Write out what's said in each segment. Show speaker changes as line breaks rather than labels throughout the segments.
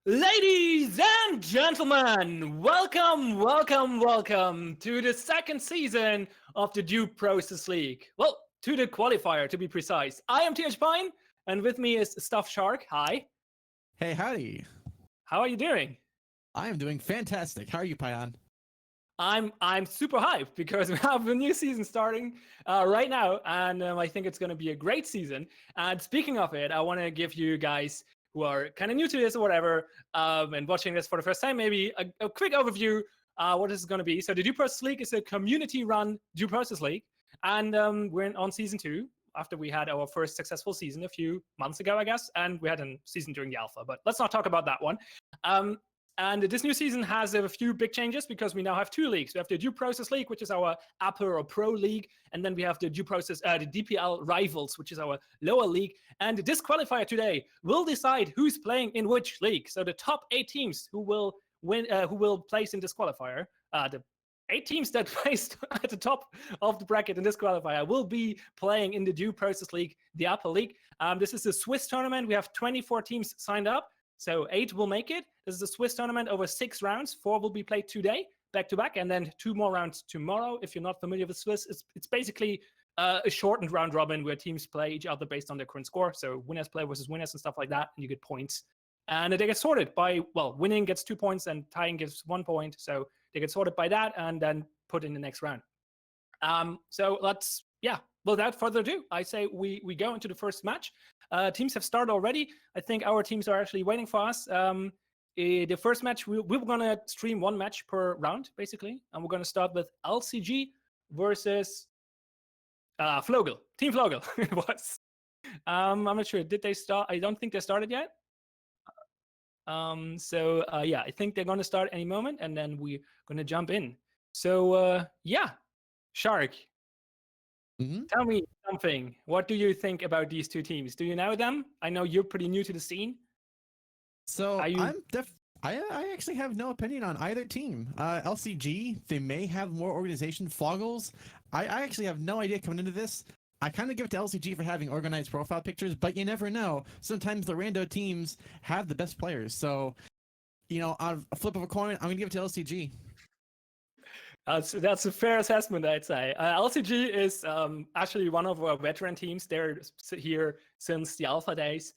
Ladies and gentlemen, welcome to the second season of the Due Process League. Well, to the qualifier to be precise. I am TH Pine, and with me is Stuff Shark. Hi.
Hey, howdy.
How are you doing?
I am doing fantastic. How are you, Payan?
I'm super hyped because we have a new season starting right now, and I think it's going to be a great season. And speaking of it, I want to give you guys who are kind of new to this or whatever, and watching this for the first time, maybe a quick overview what this is going to be. So the Due Process League is a community-run Due Process League, and we're on season 2 after we had our first successful season a few months ago, I guess, and we had a season during the alpha. But let's not talk about that one. And this new season has a few big changes because we now have 2 leagues. We have the Due Process League, which is our upper or pro league, and then we have the the DPL Rivals, which is our lower league. And this qualifier today will decide who's playing in which league. So the top 8 teams who will place in this qualifier, the 8 teams that placed at the top of the bracket in this qualifier will be playing in the Due Process League, the upper league. This is a Swiss tournament. We have 24 teams signed up. So 8 will make it. This is a Swiss tournament over 6 rounds. 4 will be played today, back to back, and then 2 more rounds tomorrow. If you're not familiar with Swiss, it's basically a shortened round robin where teams play each other based on their current score. So winners play versus winners and stuff like that, and you get points. And they get sorted by, well, winning gets 2 points and tying gives 1 point. So they get sorted by that and then put in the next round. So let's, without further ado, I say we go into the first match. Teams have started already. I think our teams are actually waiting for us. The first match, we're going to stream 1 match per round, basically. And we're going to start with LCG versus Flogel. Team Flogel it was. I'm not sure. Did they start? I don't think they started yet. I think they're going to start any moment, and then we're going to jump in. So, Shark, tell me something. What do you think about these 2 teams? Do you know them? I know you're pretty new to the scene.
So I actually have no opinion on either team. LCG, they may have more organization. Floggles, I actually have no idea coming into this. I kind of give it to LCG for having organized profile pictures, but you never know. Sometimes the rando teams have the best players. So, on a flip of a coin, I'm going to give it to LCG.
That's a fair assessment, I'd say. LCG is actually one of our veteran teams. They're here since the alpha days.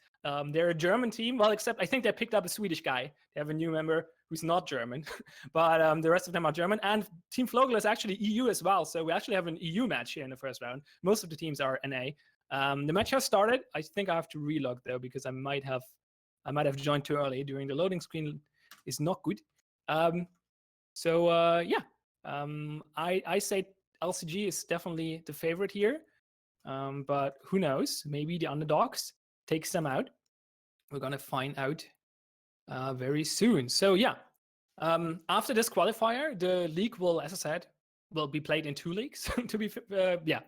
They're a German team. Well, except I think they picked up a Swedish guy. They have a new member who's not German, but the rest of them are German. And Team Flogel is actually EU as well. So we actually have an EU match here in the first round. Most of the teams are NA. The match has started. I think I have to relog though because I might have joined too early. During the loading screen is not good. I say LCG is definitely the favorite here, but who knows? Maybe the underdogs takes them out. We're gonna find out very soon. So after this qualifier, the league will, as I said, will be played in 2 leagues to be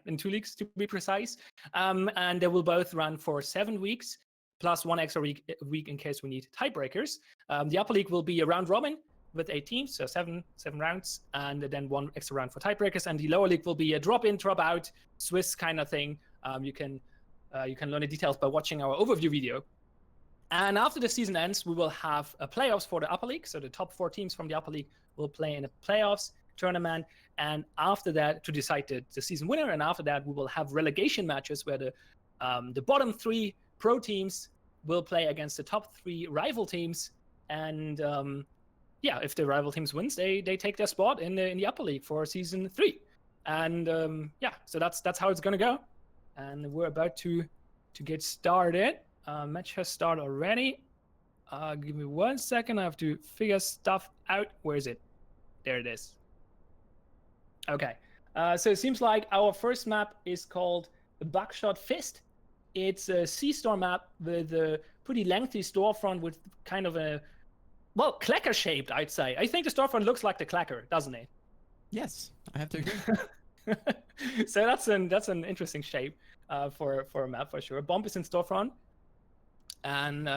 in 2 leagues to be precise, and they will both run for 7 weeks plus 1 extra week in case we need tiebreakers. The upper league will be a round robin with 8 teams, so 7 rounds, and then 1 extra round for tiebreakers. And the lower league will be a drop in, drop out, Swiss kind of thing. You can learn the details by watching our overview video. And after the season ends, we will have playoffs for the upper league. So the top 4 teams from the upper league will play in a playoffs tournament. And after that, to decide the season winner. And after that, we will have relegation matches where the bottom 3 pro teams will play against the top 3 rival teams. And if the rival teams wins, they take their spot in the upper league for season 3. And so that's how it's gonna go. And we're about to get started. Match has started already. Give me 1 second. I have to figure stuff out. Where is it? There it is. Okay. So it seems like our first map is called the Buckshot Fist. It's a C-store map with a pretty lengthy storefront with kind of a clacker shaped, I'd say. I think the storefront looks like the clacker, doesn't it?
Yes, I have to agree.
So that's an interesting shape for a map for sure. Bomb is in storefront, and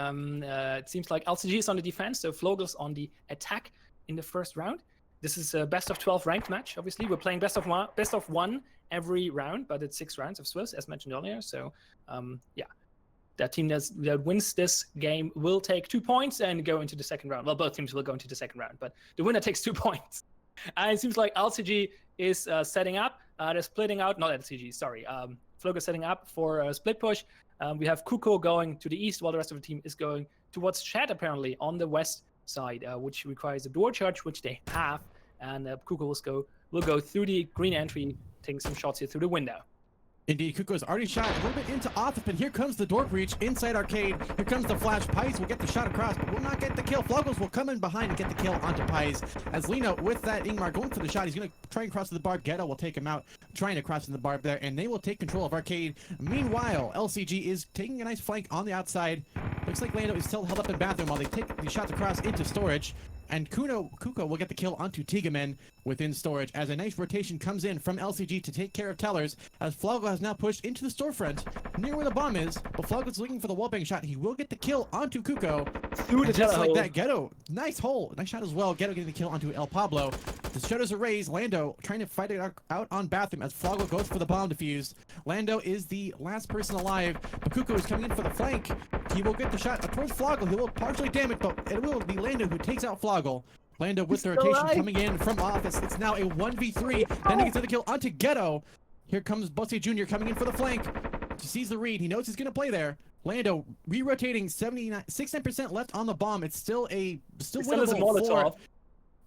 it seems like LCG is on the defense, so Flogel's on the attack in the first round. This is a best of 12 ranked match. Obviously, we're playing best of one every round, but it's 6 rounds of Swiss, as mentioned earlier. So that team that wins this game will take 2 points and go into the second round. Well, both teams will go into the second round, but the winner takes 2 points. And it seems like LCG is setting up. They're splitting out. Not LCG, sorry. Flogel setting up for a split push. We have Kuko going to the east, while the rest of the team is going towards Shed, apparently, on the west side, which requires a door charge, which they have. And Kuko will go through the green entry, taking some shots here through the window.
Indeed, Kuko's already shot a little bit into Office, but here comes the door breach inside Arcade. Here comes the flash. Pies will get the shot across, but will not get the kill. Flogels will come in behind and get the kill onto Pies. As Lino, with that Ingmar going for the shot, he's going to try and cross to the barb. Ghetto will take him out, trying to cross in the barb there, and they will take control of Arcade. Meanwhile, LCG is taking a nice flank on the outside. Looks like Lando is still held up in bathroom while they take the shots across into storage. And Kuko will get the kill onto Tigamen within storage as a nice rotation comes in from LCG to take care of Tellers, as Flogel has now pushed into the storefront near where the bomb is, but Flogel's looking for the wallbang shot. He will get the kill onto Kuko.
Through the
just like that, Ghetto, nice hole, nice shot as well. Ghetto getting the kill onto El Pablo. The shutters are raised. Lando trying to fight it out on bathroom as Flogel goes for the bomb defuse. Lando is the last person alive, but Kuko is coming in for the flank. He will get the shot towards Flogel. He will partially damage, but it will be Lando who takes out Flogel. Lando with the rotation coming in from Office. It's now a 1v3. Then he gets the kill onto Ghetto. Here comes Bosse Jr. coming in for the flank. He sees the read. He knows he's going to play there. Lando re-rotating, 69% left on the bomb. It's still winnable for...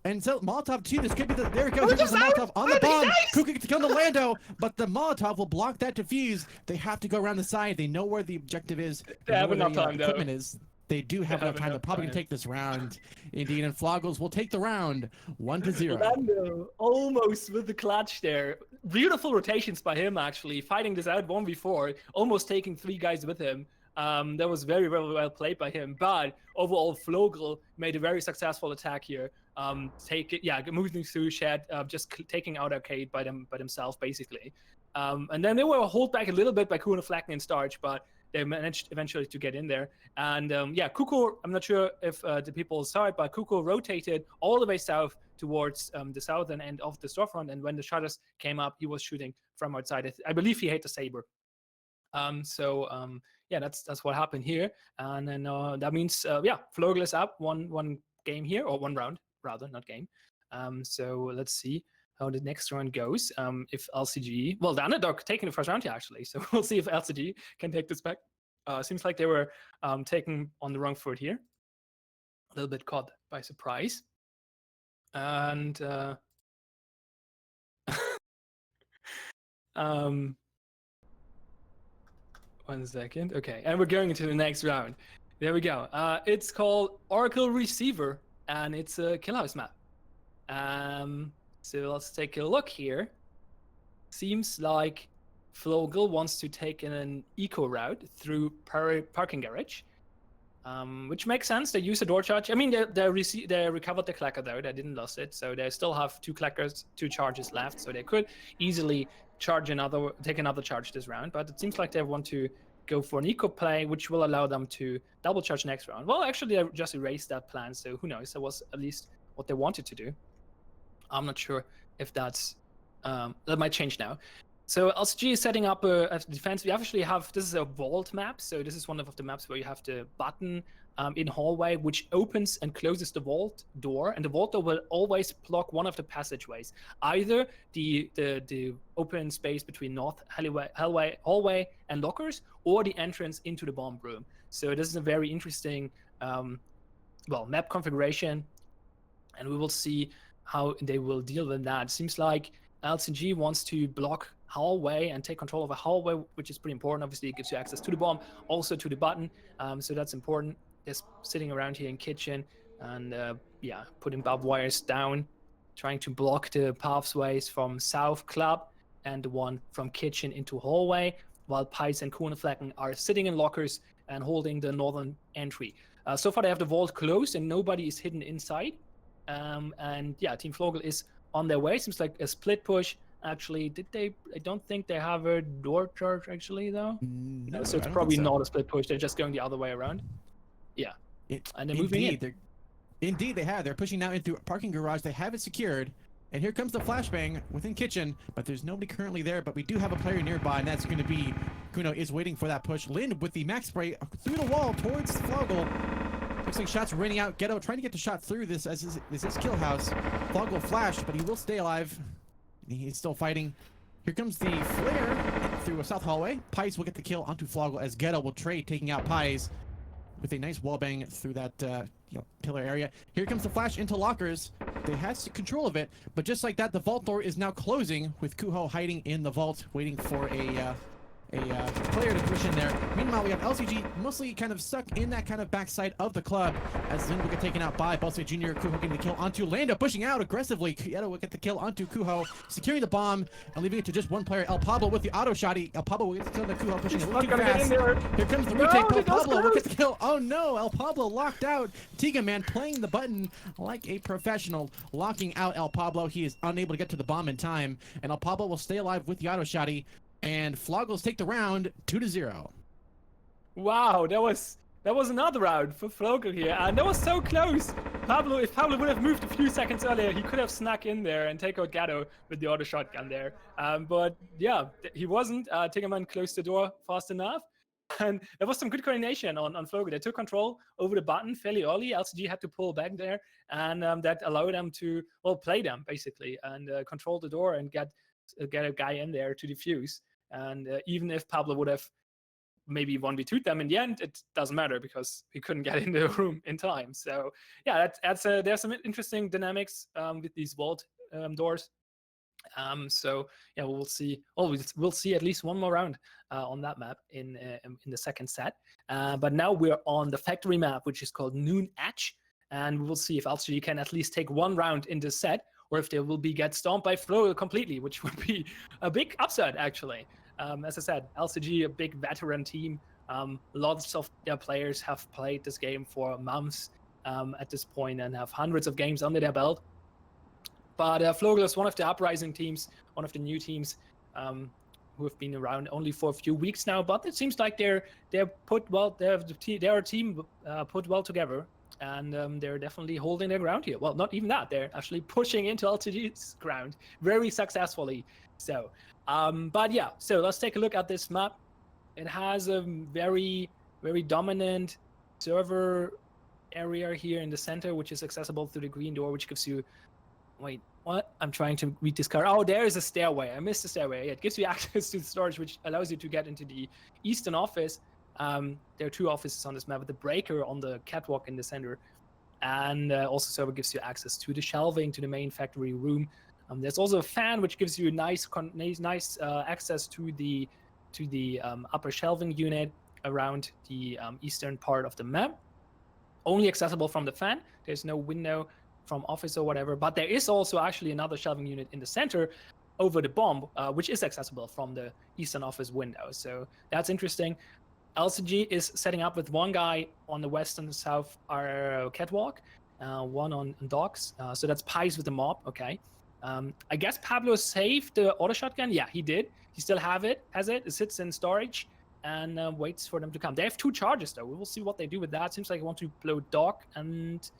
And so Molotov too, this could be the, there it goes, there's the Molotov on the bomb. Kuko gets to kill the Lando, but the Molotov will block that defuse. They have to go around the side. They know where the objective is.
They have enough time, though.
Equipment is. They do have enough time. They're probably going to take this round. Indeed, and Flogels will take the round 1-0.
Lando almost with the clutch there. Beautiful rotations by him, actually. Fighting this out 1v4, almost taking 3 guys with him. That was very, very well played by him. But overall, Flogel made a very successful attack here. Moving through Shed, just taking out Arcade by themselves, basically. And then they were held back a little bit by Kuno Flacken and Starch, but they managed eventually to get in there. And Kuko, I'm not sure if the people saw it, but Kuko rotated all the way south towards the southern end of the storefront. And when the shutters came up, he was shooting from outside. I believe he hit the saber. That's what happened here. And then that means, Flogel is up one game here, or 1 round, rather, not game. So let's see how the next round goes. If LCG, well, the underdog taking the first round here, actually. So we'll see if LCG can take this back. Seems like they were taken on the wrong foot here. A little bit caught by surprise. And 1 second. Okay, and we're going into the next round. There we go. It's called Oracle Receiver, and it's a Killhouse map. So let's take a look here. Seems like Flogel wants to take an eco route through parking garage, which makes sense. They use a door charge. I mean, they recovered the clacker though. They didn't lose it, so they still have 2 charges left. So they could easily take another charge this round. But it seems like they want to go for an eco play, which will allow them to double charge next round. Well, actually, they just erased that plan, so who knows? That was at least what they wanted to do. I'm not sure if that's that might change now. So LCG is setting up a defense. We actually have, this is a vault map. So this is one of the maps where you have the button in hallway, which opens and closes the vault door. And the vault door will always block one of the passageways, either the open space between north hallway and lockers, or the entrance into the bomb room. So this is a very interesting map configuration. And we will see how they will deal with that. It seems like LCG wants to block hallway and take control of a hallway, which is pretty important. Obviously, it gives you access to the bomb, also to the button. So that's important. Just sitting around here in kitchen and putting barbed wires down, trying to block the pathways from South Club and the one from kitchen into hallway, while Pies and Kuhneflecken are sitting in lockers and holding the northern entry. So far, they have the vault closed and nobody is hidden inside. Team Flogel is on their way. Seems like a split push. Actually, I don't think they have a door charge actually though.
No,
so it's probably not a split push. They're just going the other way around. Yeah. And they're moving in.
Indeed, they have. They're pushing now into a parking garage. They have it secured. And here comes the flashbang within kitchen, but there's nobody currently there, but we do have a player nearby, and that's going to be Kuno is waiting for that push. Lynn with the max spray through the wall towards Flogel. Looks like shots raining out. Ghetto trying to get the shot through this as this is kill house. Flogel flashed, but he will stay alive. He's still fighting. Here comes the flare through a south hallway. Pies will get the kill onto Flogel as Ghetto will trade, taking out Pies with a nice wallbang through that pillar area. Here comes the flash into lockers. They has control of it, but just like that, the vault door is now closing with Kuho hiding in the vault, waiting for a player to push in there. Meanwhile, we have LCG mostly kind of stuck in that kind of backside of the club as Lin will get taken out by Balse Jr. Kuho getting the kill onto Lando, pushing out aggressively. Kieto will get the kill onto Kuho, securing the bomb and leaving it to just one player. El Pablo with the auto shotty. El Pablo will get the kill on Kuho, pushing a little too fast. Here comes the retake. El Pablo will get the kill. Oh no, El Pablo locked out. Tiga Man playing the button like a professional, locking out El Pablo. He is unable to get to the bomb in time, and El Pablo will stay alive with the auto shotty. And Floggles take the round 2-0.
Wow, that was another round for Flogel here, and that was so close. If Pablo would have moved a few seconds earlier, he could have snuck in there and take out Gatto with the auto shotgun there. But yeah, he wasn't. Tigerman closed the door fast enough. And there was some good coordination on Flogel. They took control over the button fairly early. LCG had to pull back there, and that allowed them to, well, play them basically and control the door and get a guy in there to defuse. And even if Pablo would have maybe 1v2'd them in the end, it doesn't matter because he couldn't get in the room in time. So yeah, there's some interesting dynamics with these vault doors. So yeah, we'll see. Oh, we'll see at least one more round on that map in the second set. But now we're on the factory map, which is called Noon Edge, and we will see if LCG can at least take one round in this set, or if they will get stomped by Flogel completely, which would be a big upset actually. As I said, LCG, a big veteran team. Lots of their players have played this game for months at this point and have hundreds of games under their belt. But Flogel is one of the uprising teams, one of the new teams who have been around only for a few weeks now. But it seems like they're put well. They're a team put well together, and they're definitely holding their ground here. Well, not even that. They're actually pushing into LCG's ground very successfully. So, but yeah, so let's take a look at this map. It has a very, very dominant server area here in the center, which is accessible through the green door, which gives you, wait, what? I'm trying to read this card. Oh, there is a stairway. I missed the stairway. It gives you access to the storage, which allows you to get into the eastern office. There are two offices on this map with the breaker on the catwalk in the center. And also server gives you access to the shelving, to the main factory room. There's also a fan, which gives you nice access to the upper shelving unit around the eastern part of the map. Only accessible from the fan. There's no window from office or whatever, but there is also actually another shelving unit in the center over the bomb, which is accessible from the eastern office window. So that's interesting. LCG is setting up with one guy on the west and south catwalk, one on docks. So that's Pies with the mob. Okay. I guess Pablo saved the auto shotgun. Yeah, he did. He still has it. It sits in storage and waits for them to come. They have 2 charges though. We will see what they do with that. Seems like they want to blow dock and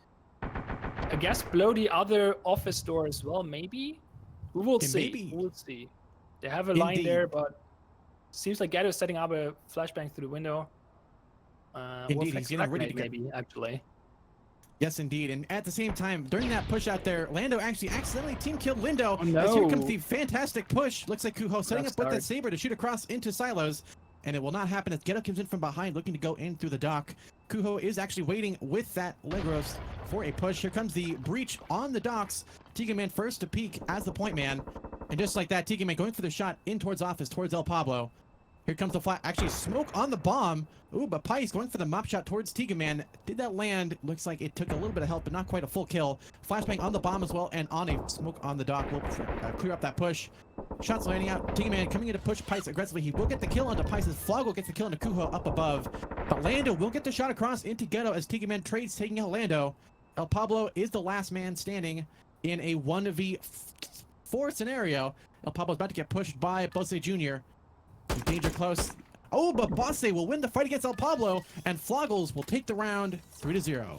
I guess blow the other office door as well. Maybe we will see.
Maybe.
We'll see. They have a line there, but seems like Gatto is setting up a flashbang through the window.
Indeed, he's getting ready to
maybe actually.
Yes, indeed. And at the same time, during that push out there, Lando actually accidentally team killed Lindo.
Oh, no.
As here comes the fantastic push. Looks like Kuho setting up with that saber to shoot across into silos. And it will not happen as Ghetto comes in from behind looking to go in through the dock. Kuho is actually waiting with that leg roast for a push. Here comes the breach on the docks. Tiga Man first to peek as the point man. And just like that, Tiga Man going for the shot in towards office, towards El Pablo. Here comes the flat. Actually, smoke on the bomb. Ooh, but Pies going for the mop shot towards Tiga Man. Did that land? Looks like it took a little bit of help, but not quite a full kill. Flashbang on the bomb as well, and on a smoke on the dock will clear up that push. Shots landing out. Tiga Man coming in to push Pies aggressively. He will get the kill onto Pies. Flogel gets the kill onto Kuho up above. But Lando will get the shot across into Ghetto as Tiga Man trades, taking out Lando. El Pablo is the last man standing in a 1v4 scenario. El Pablo's about to get pushed by Balse Jr. Danger close. Oh, but Balse will win the fight against El Pablo, and Floggles will take the round 3-0.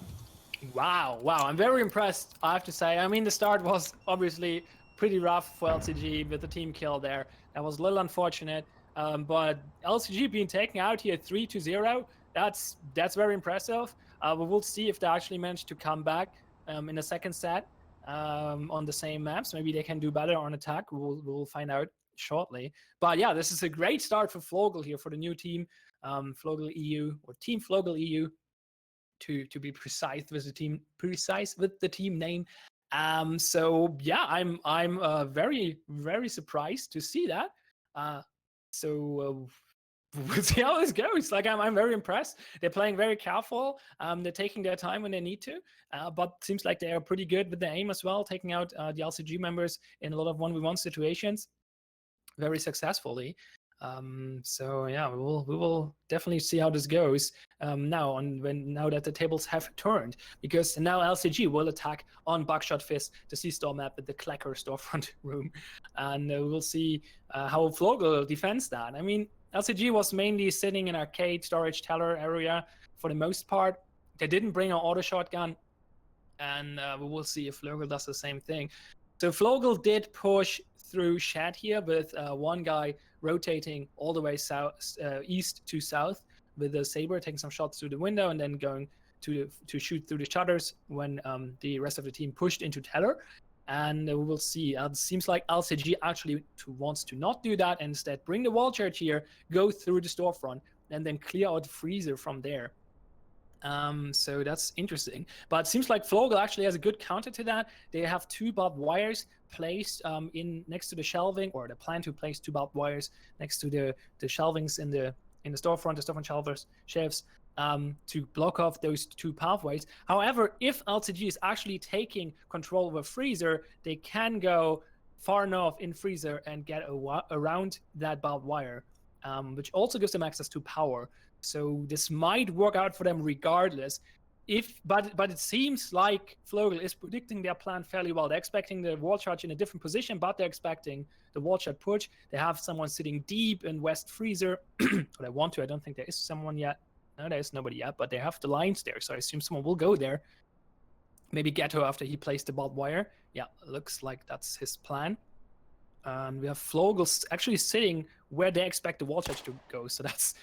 Wow, I'm very impressed, I have to say. I mean, the start was obviously pretty rough for LCG with the team kill there. That was a little unfortunate. But LCG being taken out here 3-0, that's very impressive. We will see if they actually manage to come back in the second set on the same maps. Maybe they can do better on attack. We'll find out shortly. But yeah, this is a great start for Flogel here, for the new team, Flogel EU, or Team Flogel EU, to be precise with the team name. So yeah, I'm very, very surprised to see that. So we'll see how this goes. Like, I'm very impressed. They're playing very careful. They're taking their time when they need to, but seems like they are pretty good with the aim as well, taking out the LCG members in a lot of 1v1 situations very successfully. So yeah, we will definitely see how this goes now that the tables have turned, because now LCG will attack on Buckshot Fist, the C-Store map with the Clacker storefront room, and we'll see how Flogel defends that. I mean, LCG was mainly sitting in arcade storage teller area for the most part. They didn't bring an auto shotgun, and we will see if Flogel does the same thing. So Flogel did push through Shed here with one guy rotating all the way south, east to south with the Saber, taking some shots through the window and then going to shoot through the shutters when the rest of the team pushed into Teller. And we will see. It seems like LCG actually wants to not do that and instead bring the wall charge here, go through the storefront, and then clear out Freezer from there. So that's interesting. But it seems like Flogel actually has a good counter to that. They have two barbed wires placed in next to the shelving, or they plan to place two barbed wires next to the shelvings in the storefront, the storefront shelves, to block off those two pathways. However, if LCG is actually taking control over Freezer, they can go far enough in Freezer and get around that barbed wire, which also gives them access to power. So this might work out for them regardless. But it seems like Flogel is predicting their plan fairly well. They're expecting the wall charge in a different position, but they're expecting the wall charge push. They have someone sitting deep in West Freezer. Or they want to. I don't think there is someone yet. No, there is nobody yet, but they have the lines there. So I assume someone will go there. Maybe Ghetto after he placed the barbed wire. Yeah, looks like that's his plan. And we have Flogel actually sitting where they expect the wall charge to go. So that's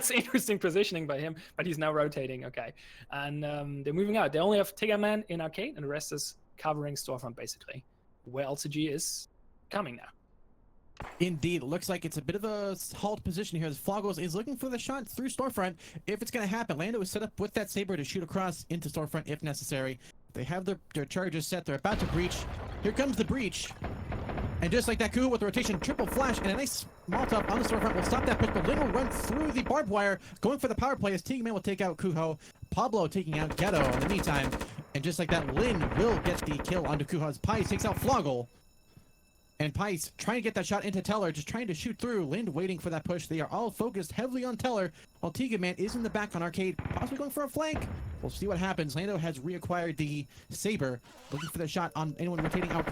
interesting positioning by him, but he's now rotating. Okay. And they're moving out. They only have Tiggerman in arcade, and the rest is covering storefront, basically, where LCG is coming now.
Indeed. It looks like it's a bit of a halt position here as Flogel is looking for the shot through storefront. If it's going to happen, Lando is set up with that Saber to shoot across into storefront if necessary. They have their charges set. They're about to breach. Here comes the breach. And just like that, Kuho with the rotation, triple flash, and a nice Molotov on the storefront will stop that push, but Lin will run through the barbed wire, going for the power play as Tiggerman will take out Kuho, Pablo taking out Ghetto in the meantime, and just like that, Lin will get the kill onto Kuho as Pice takes out Flogel. And Pice trying to get that shot into Teller, just trying to shoot through. Lind waiting for that push. They are all focused heavily on Teller, while Tiggerman is in the back on arcade, possibly going for a flank. We'll see what happens. Lando has reacquired the Saber, looking for the shot on anyone rotating out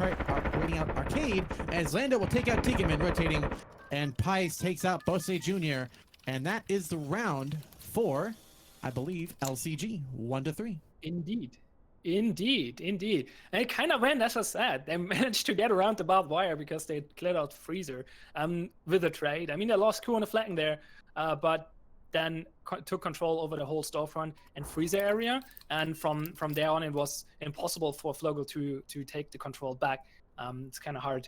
arcade, as Lando will take out Tiggerman rotating, and Pice takes out Bose Jr. And that is the round for, I believe, LCG, 1-3.
Indeed. And it kind of went as I said. They managed to get around the barbed wire because they cleared out Freezer with a trade. I mean, they lost Ku on the flank there, but then took control over the whole storefront and Freezer area. And from there on, it was impossible for Flogel to take the control back. It's kind of hard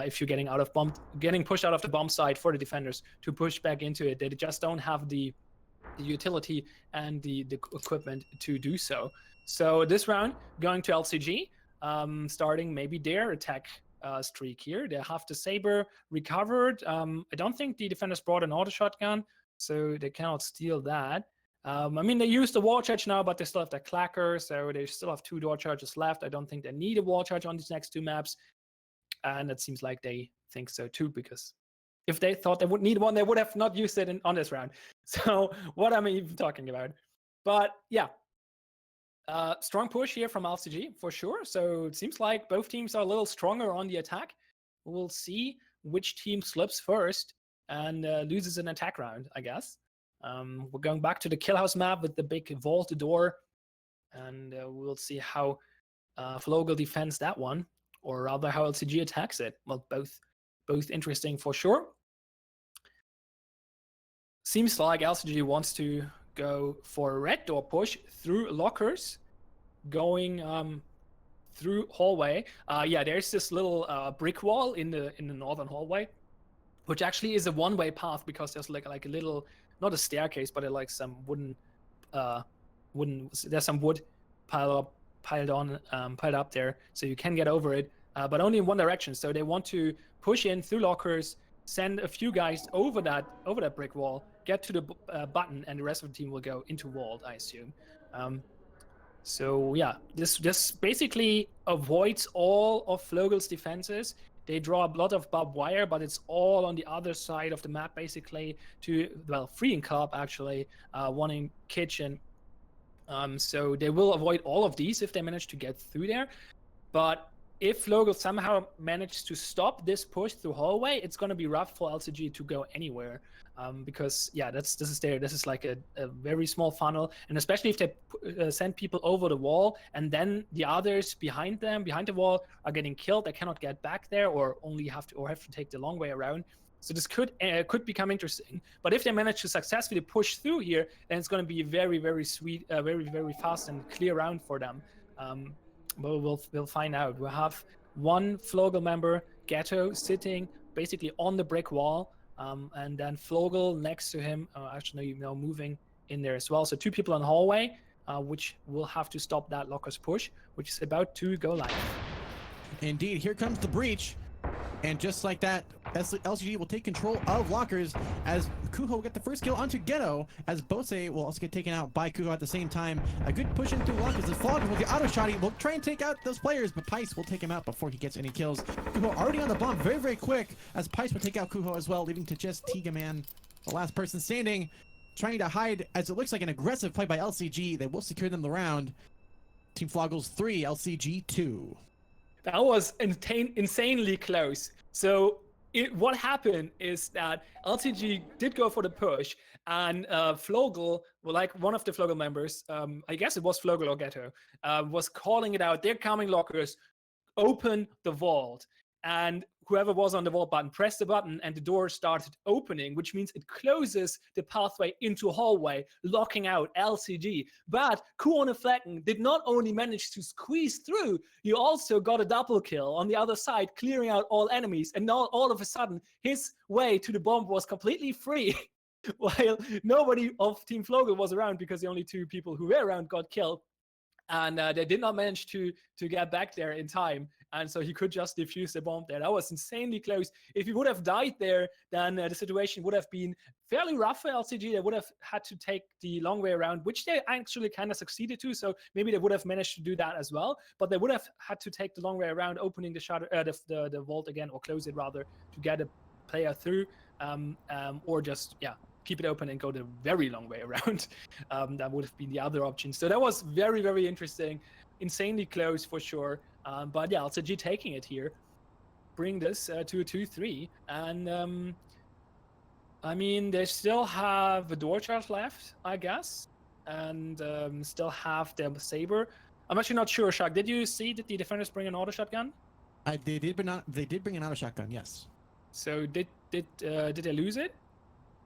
if you're getting pushed out of the bomb site for the defenders to push back into it. They just don't have the utility and the equipment to do so. So this round going to LCG, starting maybe their attack streak here. They have the Saber recovered. I don't think the defenders brought an auto shotgun, so they cannot steal that. I mean, they use the wall charge now, but they still have the Clacker, so they still have 2 door charges left. I don't think they need a wall charge on these next 2 maps, and it seems like they think so too, because if they thought they would need one, they would have not used it on this round. So what am I even talking about? But yeah. Strong push here from LCG for sure. So it seems like both teams are a little stronger on the attack. We'll see which team slips first and loses an attack round, I guess. We're going back to the Killhouse map with the big vault door, and we'll see how Flogel defends that one. or rather how LCG attacks it. Well, both interesting for sure. Seems like LCG wants to go for a red door push through lockers, going through hallway. Yeah, there's this little brick wall in the northern hallway, which actually is a one-way path because there's like a little, not a staircase, but like some wooden there's some wood piled up there, so you can get over it, but only in one direction. So they want to push in through lockers, send a few guys over that brick wall, get to the button, and the rest of the team will go into vault, I assume. So yeah, this basically avoids all of Flogel's defenses. They draw a lot of barbed wire, but it's all on the other side of the map, basically, freeing Club, actually, wanting Kitchen. So they will avoid all of these if they manage to get through there. But if Flogel somehow manages to stop this push through hallway, it's going to be rough for LCG to go anywhere. Because yeah, this is like a very small funnel, and especially if they send people over the wall and then the others behind the wall are getting killed, they cannot get back there, or have to take the long way around. So this could become interesting. But if they manage to successfully push through here, then it's going to be very, very sweet, very fast and clear round for them. But we'll find out. We'll have one Flogel member, Ghetto, sitting basically on the brick wall. And then Flogel next to him, moving in there as well. So two people on the hallway, which will have to stop that locker's push, which is about to go live.
Indeed, here comes the breach. And just like that, LCG will take control of lockers as Kuho will get the first kill onto Ghetto, as Bose will also get taken out by Kuho at the same time. A good push into lockers as Flogel with the auto shot. He will try and take out those players, but Pice will take him out before he gets any kills. Kuho already on the bomb very, very quick, as Pice will take out Kuho as well, leaving to just Tigaman, the last person standing, trying to hide, as it looks like an aggressive play by LCG. They will secure them the round. Team Flogel's 3, LCG 2.
That was insanely close. So what happened is that LCG did go for the push, and Flogel, like one of the Flogel members, I guess it was Flogel or Ghetto, was calling it out. They're coming lockers, open the vault. And whoever was on the vault button pressed the button, and the door started opening, which means it closes the pathway into a hallway, locking out LCG. But Kuone Flecken did not only manage to squeeze through, he also got a double kill on the other side, clearing out all enemies. And now all of a sudden, his way to the bomb was completely free, while nobody of Team Flogel was around, because the only two people who were around got killed. And they did not manage to get back there in time. And so he could just defuse the bomb there. That was insanely close. If he would have died there, then the situation would have been fairly rough for LCG. They would have had to take the long way around, which they actually kind of succeeded to. So maybe they would have managed to do that as well. But they would have had to take the long way around, opening the vault again, or close it rather, to get a player through, or just, keep it open and go the very long way around. That would have been the other option. So that was very, very interesting. Insanely close for sure. But yeah, LCG taking it here. Bring this to a 2-3. And I mean, they still have a door charge left, I guess. And still have the Saber. I'm actually not sure, Shaq. Did you see that the defenders bring an auto shotgun?
They did bring an auto shotgun, yes.
So did they lose it?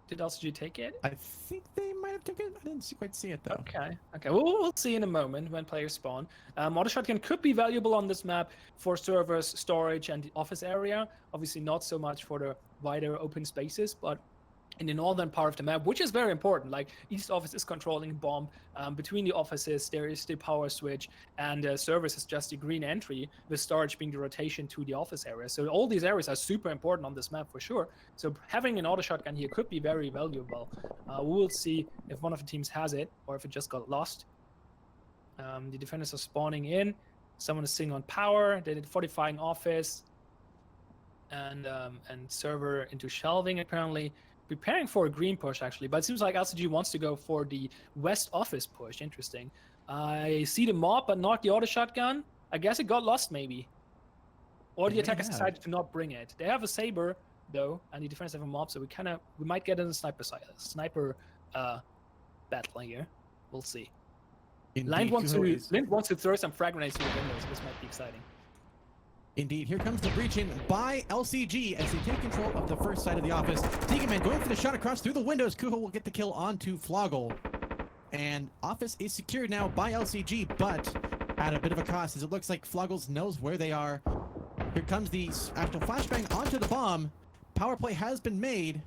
Did LCG take it?
I think they might have taken it. I didn't quite see it though.
Okay. Well, we'll see in a moment when players spawn. Auto shotgun could be valuable on this map for servers, storage, and the office area. Obviously, not so much for the wider open spaces, but in the northern part of the map, which is very important. Like, East office is controlling bomb. Between the offices, there is the power switch, and servers is just the green entry, with storage being the rotation to the office area. So all these areas are super important on this map for sure. So having an auto shotgun here could be very valuable. We will see if one of the teams has it, or if it just got lost. The defenders are spawning in. Someone is sitting on power. They did fortifying office, and server into shelving apparently. Preparing for a green push, actually, but it seems like LCG wants to go for the west office push. Interesting. I see the mob, but not the auto shotgun. I guess it got lost, maybe. Or the attackers decided to not bring it. They have a Saber, though, and the defenders have a mob, so we might get in a sniper battle here. We'll see. Lind wants to throw some frag grenades through the windows. This might be exciting.
Indeed, here comes the breach in by LCG as they take control of the first side of the office. Tegan going for the shot across through the windows. Kuho will get the kill onto Flogel. And office is secured now by LCG, but at a bit of a cost, as it looks like Flogels knows where they are. Here comes the actual flashbang onto the bomb. Power play has been made.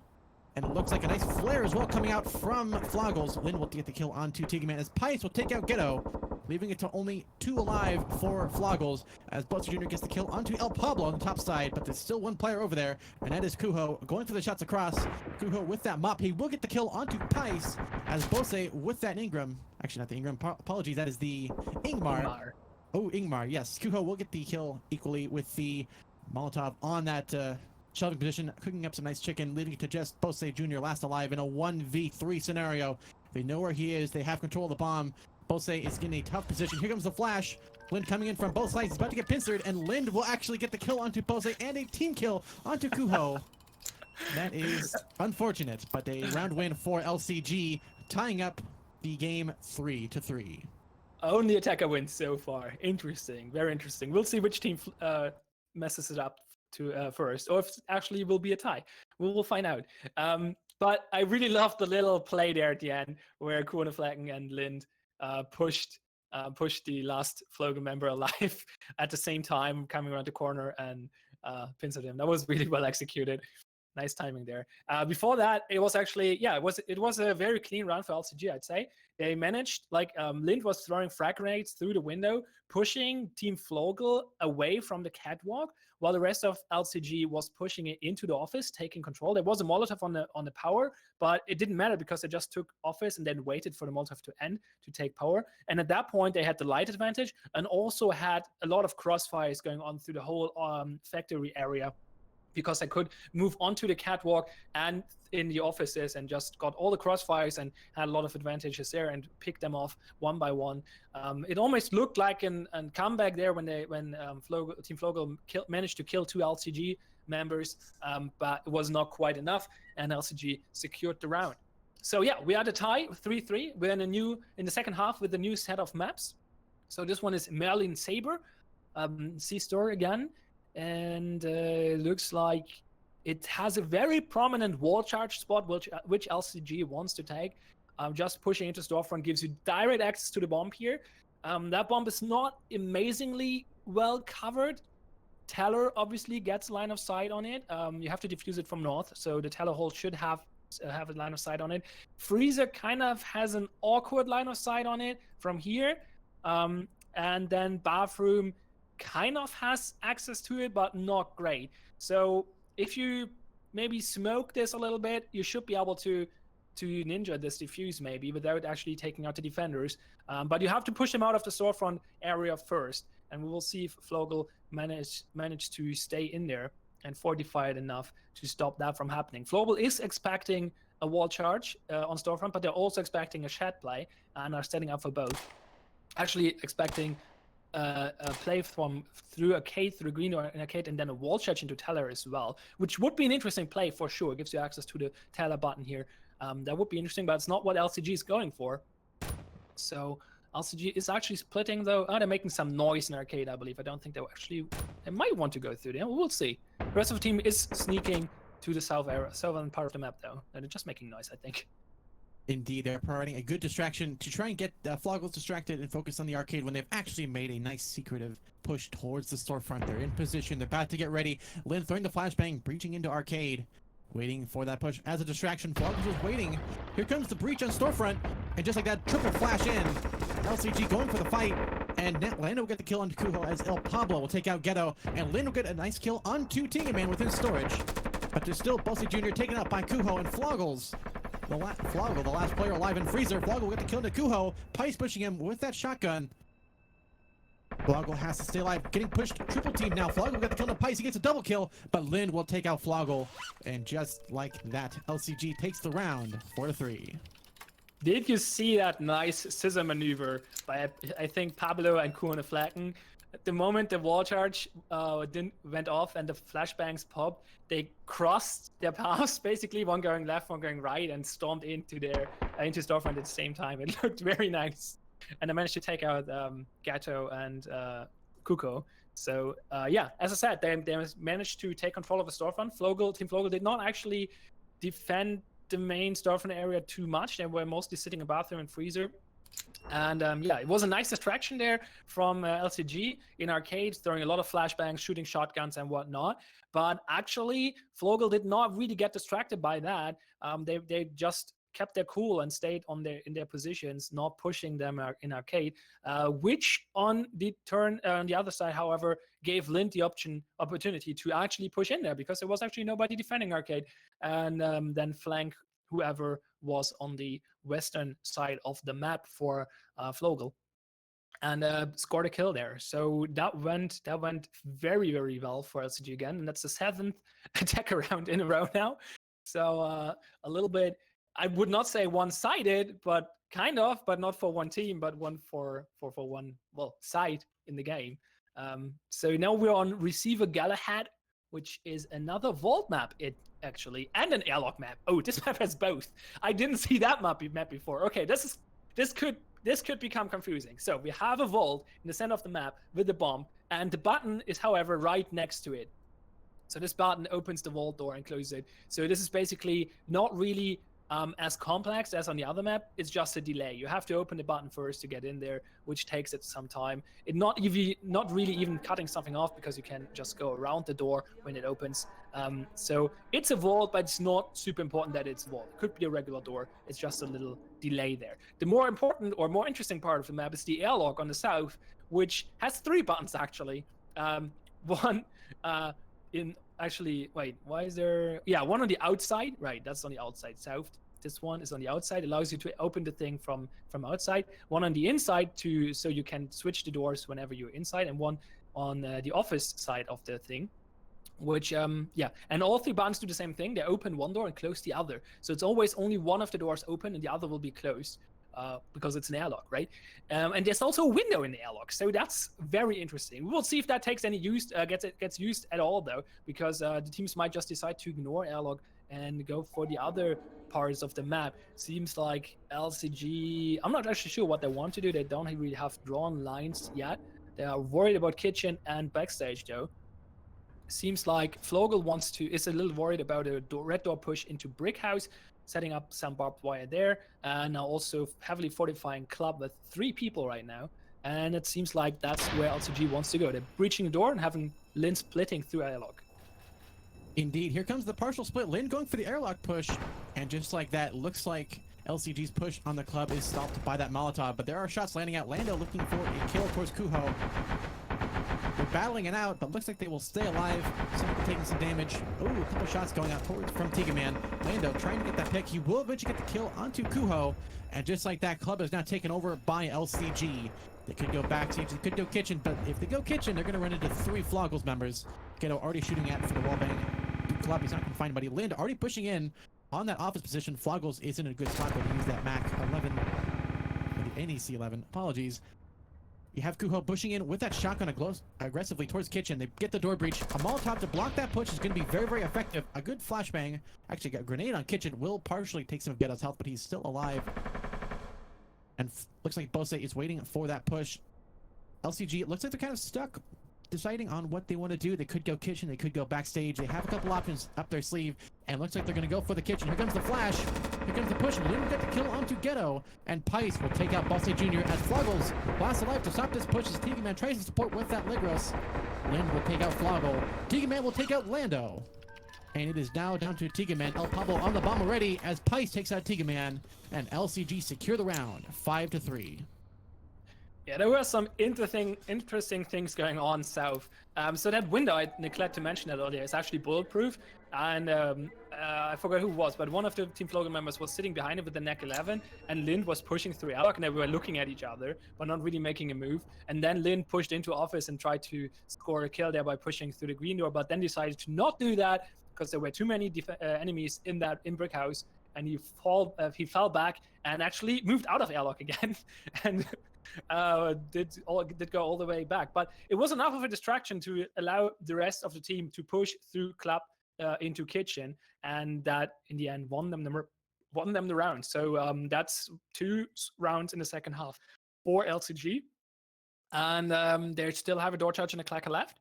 And it looks like a nice flare as well coming out from Flogels. Lin will get the kill onto Tegan as Pice will take out Ghetto, leaving it to only 2 alive for Flogels as Butzer Jr. gets the kill onto El Pablo on the top side, but there's still one player over there, and that is Kuho going for the shots across. Kuho with that mop, he will get the kill onto Pice as Bose with that Ingram. Actually, not the Ingram, apologies, that is the Ingmar. Oh, Ingmar, yes. Kuho will get the kill equally with the Molotov on that shelving position, cooking up some nice chicken, leading to just Bose Jr. last alive in a 1v3 scenario. They know where he is, they have control of the bomb. Bose is in a tough position. Here comes the flash. Lind coming in from both sides. He's about to get pincered, and Lind will actually get the kill onto Bose and a team kill onto Kuho. That is unfortunate, but a round win for LCG, tying up the game 3-3.
Only attacker wins so far. Interesting, very interesting. We'll see which team messes it up to first, or if it actually will be a tie. We'll find out. But I really loved the little play there at the end where Kuhneflecken and Lind pushed the last Flogel member alive at the same time, coming around the corner and pincered him. That was really well executed. Nice timing there. Before that, it was actually, yeah, it was a very clean run for LCG, I'd say. They managed, like, Lind was throwing frag grenades through the window, pushing Team Flogel away from the catwalk, while the rest of LCG was pushing it into the office, taking control. There was a Molotov on the power, but it didn't matter because they just took office and then waited for the Molotov to end to take power. And at that point, they had the light advantage and also had a lot of crossfires going on through the whole factory area, because I could move onto the catwalk and in the offices and just got all the crossfires and had a lot of advantages there and picked them off one by one. It almost looked like a comeback there when Team Flogel managed to kill 2 LCG members, but it was not quite enough, and LCG secured the round. So yeah, we had a tie, 3-3. We're in the second half with a new set of maps. So this one is Merlin Saber, C-Store again. And looks like it has a very prominent wall charge spot, which LCG wants to take. Just pushing into storefront gives you direct access to the bomb here. That bomb is not amazingly well covered. Teller obviously gets line of sight on it. You have to defuse it from north, so the Teller hole should have a line of sight on it. Freezer kind of has an awkward line of sight on it from here. And then Bathroom kind of has access to it, but not great. So if you maybe smoke this a little bit, you should be able to ninja this defuse maybe without actually taking out the defenders. But you have to push them out of the storefront area first, and we will see if Flogel manage to stay in there and fortify it enough to stop that from happening. Flogel is expecting a wall charge on storefront, but they're also expecting a shed play and are setting up for both. Actually expecting a play from through arcade, through green or an arcade, and then a wall charge into Teller as well, which would be an interesting play for sure. It gives you access to the Teller button here. That would be interesting, but it's not what LCG is going for. So LCG is actually splitting though. Oh, they're making some noise in arcade, I believe. I don't think they might want to go through there. We'll see. The rest of the team is sneaking to the southern part of the map though. They're just making noise, I think.
Indeed, they're providing a good distraction to try and get Flogels distracted and focus on the arcade when they've actually made a nice secretive push towards the storefront. They're in position. They're about to get ready. Lin throwing the flashbang, breaching into arcade, waiting for that push as a distraction. Flogels is waiting. Here comes the breach on storefront, and just like that, triple flash in. LCG going for the fight, and Lando will get the kill onto Kuho as El Pablo will take out Ghetto, and Lin will get a nice kill onto Tingaman within storage. But there's still Bose Jr. taken out by Kuho and Flogels. Flogel, the last player alive in Freezer. Flogel will get the kill to Kuho. Pice pushing him with that shotgun. Flogel has to stay alive. Getting pushed. Triple team now. Flogel will get the kill to Pice. He gets a double kill, but Lind will take out Flogel. And just like that, LCG takes the round 4-3.
Did you see that nice scissor maneuver by, I think, Pablo and Kuhneflecken? The moment the wall charge went off and the flashbangs popped, they crossed their paths, basically, one going left, one going right, and stormed into storefront at the same time. It looked very nice. And I managed to take out Gato and Kuko So yeah, as I said, they managed to take control of the storefront. Team Flogel did not actually defend the main storefront area too much. They were mostly sitting in bathroom and freezer. And yeah, it was a nice distraction there from LCG in arcades, throwing a lot of flashbangs, shooting shotguns and whatnot. But actually, Flogel did not really get distracted by that. They just kept their cool and stayed in their positions, not pushing them in arcade. Which on the other side, however, gave Lind the opportunity to actually push in there because there was actually nobody defending arcade, and then flank whoever was on the western side of the map for Flogel, and scored a kill there. So that went very, very well for LCG again, and that's the 7th attack round in a row now. So a little bit, I would not say one-sided, but kind of, but not for one team, but one for one side in the game. So now we're on Receiver Galahad, which is another vault map, actually, and an airlock map. Oh, this map has both. I didn't see that map before. Okay, this could become confusing. So we have a vault in the center of the map with the bomb, and the button is, however, right next to it. So this button opens the vault door and closes it. So this is basically not really as complex as on the other map. It's just a delay. You have to open the button first to get in there, which takes it some time. It not really even cutting something off because you can just go around the door when it opens. So it's a vault, but it's not super important that it's a vault. It could be a regular door. It's just a little delay there. The more important or more interesting part of the map is the airlock on the south, which has 3 buttons actually. One why is there one on the outside, right? That's on the outside south. This one is on the outside, allows you to open the thing from outside. One on the inside so you can switch the doors whenever you're inside, and one on the office side of the thing, which and all 3 buttons do the same thing. They open one door and close the other, so it's always only one of the doors open and the other will be closed. Because it's an airlock, right? And there's also a window in the airlock, so that's very interesting. We will see if that takes any use, gets used at all, though, because the teams might just decide to ignore airlock and go for the other parts of the map. Seems like LCG, I'm not actually sure what they want to do. They don't really have drawn lines yet. They are worried about kitchen and backstage, though. Seems like Flogel is a little worried about a red door push into Brick House, setting up some barbed wire there, and now also heavily fortifying club with 3 people right now. And it seems like that's where LCG wants to go. They're breaching the door and having Lin splitting through airlock.
Indeed, here comes the partial split. Lin going for the airlock push, and just like that, looks like LCG's push on the club is stopped by that Molotov, but there are shots landing out. Lando looking for a kill towards Kuho. They're battling it out, but looks like they will stay alive. Someone taking some damage. Oh, a couple shots going out from Tigaman. Lando trying to get that pick. He will eventually get the kill onto Kuho. And just like that, club is now taken over by LCG. They could go backstage, they could go kitchen, but if they go kitchen, they're going to run into 3 Flogels members. Ghetto already shooting at for the wallbang. Club, he's not going to find anybody. Lind already pushing in on that office position. Flogels is in a good spot to use that MAC 11, or the NEC 11, apologies. You have Kuho pushing in with that shotgun aggressively towards kitchen. They get the door breach. A Molotov to block that push is going to be very, very effective. A good flashbang. Actually, got a grenade on kitchen. Will partially take some of Ghetto's health, but he's still alive. And looks like Bose is waiting for that push. LCG, it looks like they're kind of stuck deciding on what they want to do. They could go kitchen, they could go backstage. They have a couple options up their sleeve, and looks like they're going to go for the kitchen. Here comes the flash. Here comes the push. Lin will get the kill onto Ghetto, and Pice will take out Bosse Jr. as Flogels lost a life to stop this push as Tigaman tries to support with that Ligros. Lin will take out Flogel. Tigaman will take out Lando. And it is now down to Tigaman. El Pablo on the bomb already as Pice takes out Tigaman, and LCG secure the round 5-3.
Yeah, there were some interesting things going on south. So that window, I neglected to mention that earlier, is actually bulletproof. And I forgot who it was, but one of the Team Flogel members was sitting behind it with the NEC 11, and Lind was pushing through airlock, and they were looking at each other, but not really making a move. And then Lind pushed into office and tried to score a kill there by pushing through the green door, but then decided to not do that because there were too many enemies in Brick House, and he fell back and actually moved out of airlock again, and did go all the way back. But it was enough of a distraction to allow the rest of the team to push through club into kitchen, and that in the end won them the round. So that's 2 rounds in the second half for LCG. And they still have a door charge and a clacker left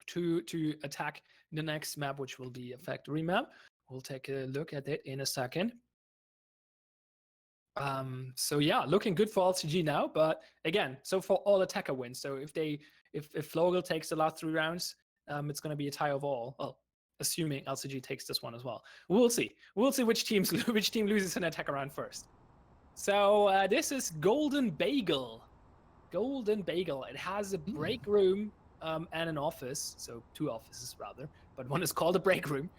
to attack the next map, which will be a factory map. We'll take a look at it in a second. So yeah, looking good for LCG now, but again, so for all attacker wins. So if Flogel takes the last 3 rounds, it's going to be a tie of all. Well, assuming LCG takes this one as well. We'll see. We'll see which team loses an attacker round first. So this is Golden Bagel. Golden Bagel. It has a break room and an office, so 2 offices rather, but one is called a break room.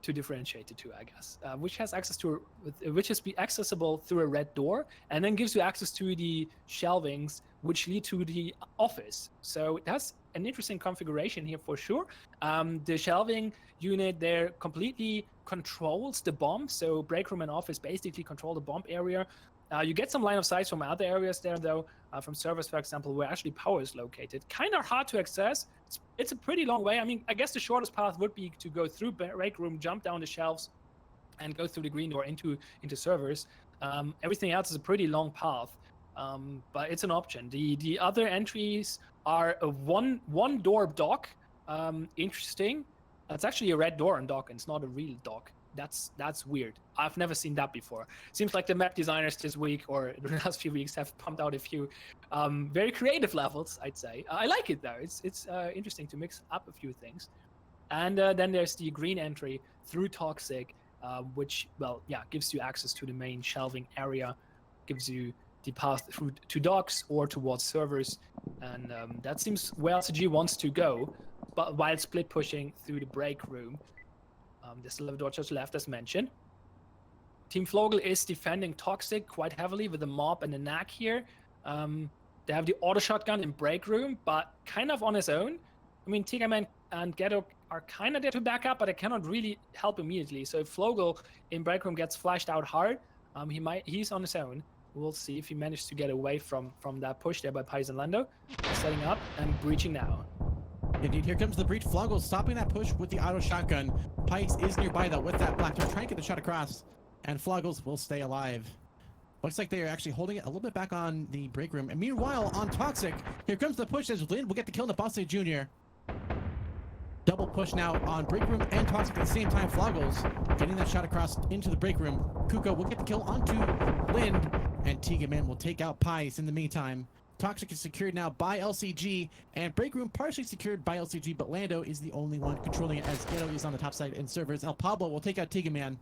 To differentiate the two, I guess, which has access to, which is accessible through a red door, and then gives you access to the shelvings, which lead to the office. So that's an interesting configuration here for sure. The shelving unit there completely controls the bomb. So break room and office basically control the bomb area. You get some line of sight from other areas there, though, from servers, for example, where actually power is located. Kind of hard to access. It's a pretty long way. I mean, I guess the shortest path would be to go through break room, jump down the shelves, and go through the green door into servers. Everything else is a pretty long path, but it's an option. The other entries are a one door dock. Interesting. It's actually a red door on dock, and it's not a real dock. That's weird. I've never seen that before. Seems like the map designers this week or the last few weeks have pumped out a few very creative levels, I'd say. I like it though. It's interesting to mix up a few things. And then there's the green entry through Toxic, which, well, yeah, gives you access to the main shelving area, gives you the path through to docks or towards servers, and that seems where LCG wants to go, but while split pushing through the break room. There's still a door just left, as mentioned. Team Flogel is defending Toxic quite heavily with the mob and the knack here. They have the auto shotgun in break room, but kind of on his own. I mean, Tigerman and Ghetto are kind of there to back up, but they cannot really help immediately. So if Flogel in break room gets flashed out hard, he's on his own. We'll see if he manages to get away from that push there by Pais and Lando. Setting up and breaching now.
Indeed, here comes the breach. Flogel stopping that push with the auto shotgun. Pikes is nearby though with that black. They're trying to get the shot across, and Flogels will stay alive. Looks like they are actually holding it a little bit back on the break room. And meanwhile, on Toxic, here comes the push as Lin will get the kill on the Bosse Jr. Double push now on break room and Toxic at the same time. Flogels getting that shot across into the break room. Kuko will get the kill onto Lind, and Tigaman will take out Pais in the meantime. Toxic is secured now by LCG, and break room partially secured by LCG, but Lando is the only one controlling it as Ghetto is on the top side in servers. El Pablo will take out Tigaman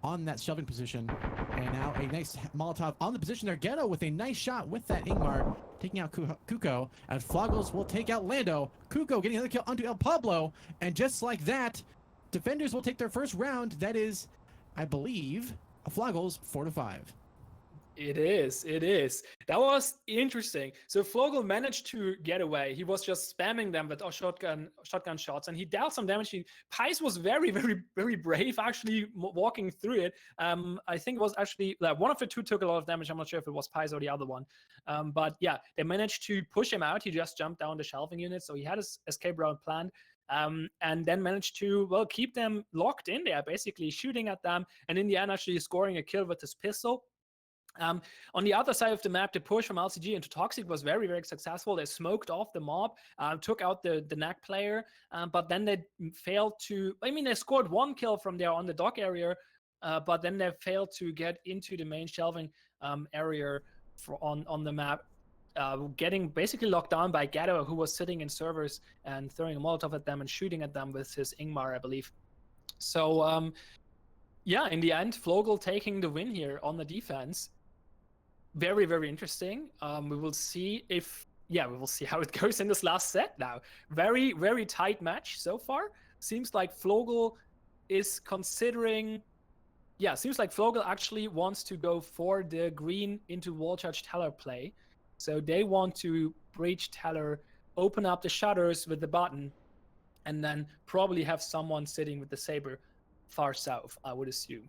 on that shelving position, and now a nice Molotov on the position there. Ghetto with a nice shot with that Ingmar, taking out Kuko, and Flogels will take out Lando. Kuko getting another kill onto El Pablo, and just like that, defenders will take their first round. That is, I believe, Flogels 4-5.
It is. That was interesting. So Flogel managed to get away. He was just spamming them with shotgun shots, and he dealt some damage. Pais was very, very, very brave, actually walking through it. I think it was actually one of the two took a lot of damage. I'm not sure if it was Pais or the other one. But yeah, they managed to push him out. He just jumped down the shelving unit, so he had his escape route planned. And then managed to, well, keep them locked in there, basically shooting at them, and in the end actually scoring a kill with his pistol. On the other side of the map, the push from LCG into Toxic was very, very successful. They smoked off the mob, took out the NAC player, but then they failed to, I mean, they scored 1 kill from there on the dock area, but then they failed to get into the main shelving area on the map, getting basically locked down by Ghetto, who was sitting in servers and throwing a Molotov at them and shooting at them with his Ingmar, I believe. So, yeah, in the end, Flogel taking the win here on the defense. Very, very interesting. We will see how it goes in this last set now. Very, very tight match so far. Seems like Flogel is considering, seems like Flogel actually wants to go for the green into wall charge teller play. So they want to breach teller, open up the shutters with the button, and then probably have someone sitting with the saber far south, I would assume.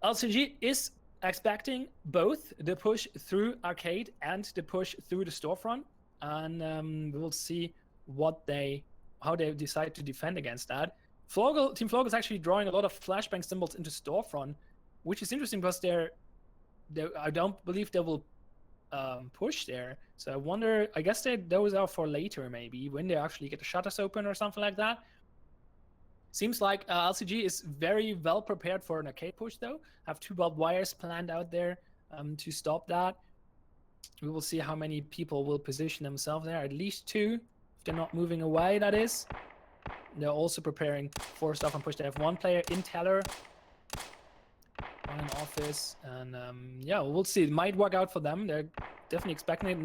LCG is expecting both the push through arcade and the push through the storefront, and we will see how they decide to defend against that. Team Flogel is actually drawing a lot of flashbang symbols into storefront, which is interesting because I don't believe they will push there. So I wonder, I guess those are for later maybe, when they actually get the shutters open or something like that. Seems like LCG is very well prepared for an arcade push though. Have 2 barbed wires planned out there to stop that. We will see how many people will position themselves there. At least 2, if they're not moving away, that is. They're also preparing for stuff on push. They have 1 player in teller, 1 in office, and yeah, we'll see. It might work out for them. They're definitely expecting it.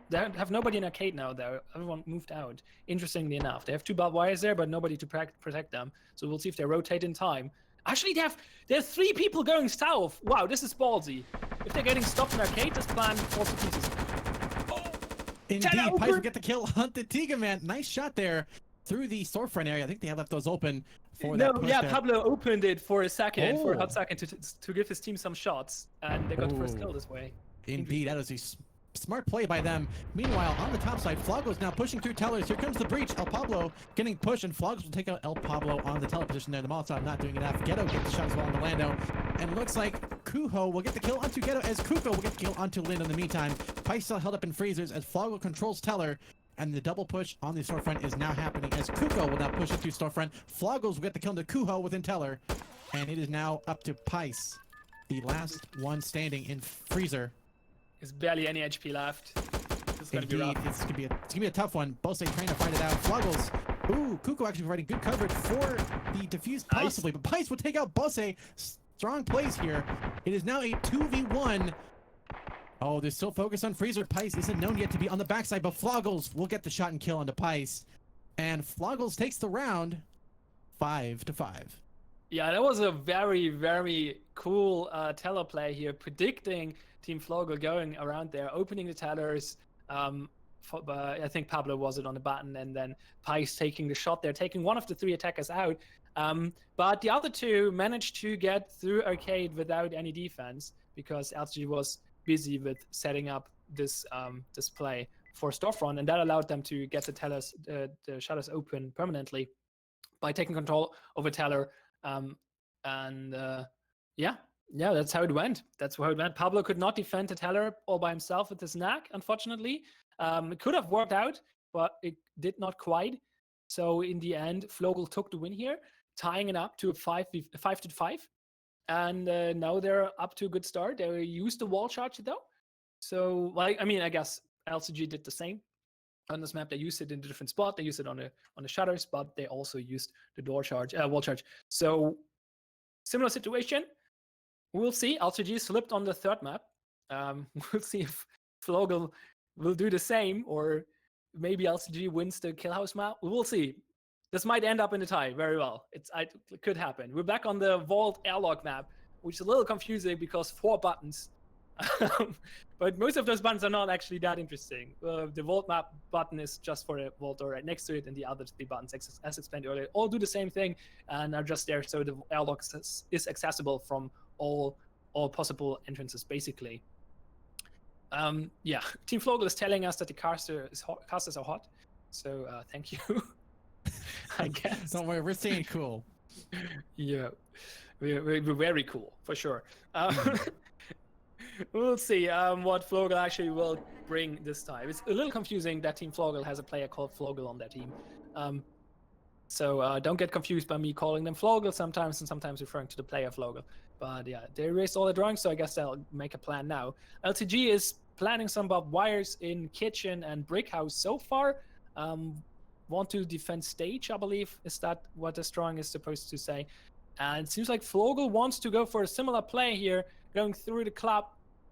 They have nobody in arcade now. Everyone moved out. Interestingly enough, they have 2 barbed wires there, but nobody to protect them. So we'll see if they rotate in time. Actually, they have 3 people going south. Wow, this is ballsy. If they're getting stopped in arcade, this plan falls to pieces. Oh,
indeed, Pies will get the kill on the Tiga Man. Nice shot there through the storefront area. I think they have left those open for that push there.
Pablo opened it for a second, for a hot second, to give his team some shots, and they got the first kill this way.
Indeed, that is a smart play by them. Meanwhile, on the top side, Flogel is now pushing through tellers. Here comes the breach. El Pablo getting pushed, and Flogel will take out El Pablo on the teller position there. The Molotov not doing enough. Ghetto gets the shot as well on the Lando. And it looks like Kuho will get the kill onto Ghetto, as Kuko will get the kill onto Lind in the meantime. Pice still held up in freezers as Flogel controls teller. And the double push on the storefront is now happening as Kuko will now push it through storefront. Floggles will get the kill to Kuho within teller. And it is now up to Pice, the last one standing in freezer.
There's barely any HP left. This is going to be rough.
It's gonna be a tough one. Bose trying to fight it out. Floggles. Ooh, Kuko actually providing good coverage for the defuse possibly. But Pice will take out Bose. Strong plays here. It is now a 2v1. Oh, they're still focused on freezer. Pice isn't known yet to be on the backside, but Floggles will get the shot and kill onto Pice. And Floggles takes the round 5-5.
Yeah, that was a very, very cool teleplay here, predicting Team Flogel going around there, opening the tellers. I think Pablo was it on the button, and then Pice taking the shot there, taking 1 of the 3 attackers out. But the other 2 managed to get through arcade without any defense because LCG was busy with setting up this display for storefront, and that allowed them to get the tellers, the shutters open permanently by taking control over teller. Yeah, that's how it went. Pablo could not defend the teller all by himself with his knack, unfortunately. It could have worked out, but it did not quite. So in the end, Flogel took the win here, tying it up to a 5-5. And now they're up to a good start. They used the wall charge though. So, I guess LCG did the same on this map. They used it in a different spot. They used it on the shutters, but they also used the wall charge. So, similar situation. We'll see. LCG slipped on the 3rd map. We'll see if Flogel will do the same, or maybe LCG wins the Killhouse map. We will see. This might end up in a tie very well. It could happen. We're back on the Vault airlock map, which is a little confusing because 4 buttons. But most of those buttons are not actually that interesting. The Vault map button is just for the Vault door right next to it, and the other 3 buttons, as explained earlier, all do the same thing and are just there so the airlock is accessible from all possible entrances, basically. Yeah, Team Flogel is telling us that the casters are hot, so thank you. I guess.
Don't worry, we're staying cool.
Yeah, we're very cool, for sure. We'll see what Flogel actually will bring this time. It's a little confusing that Team Flogel has a player called Flogel on their team. So don't get confused by me calling them Flogel sometimes, and sometimes referring to the player Flogel. But yeah, they erased all the drawings, so I guess they'll make a plan now. LCG is planning some barbed wires in kitchen and brick house so far. Want to defend stage, I believe. Is that what this drawing is supposed to say? And it seems like Flogel wants to go for a similar play here, going through the club,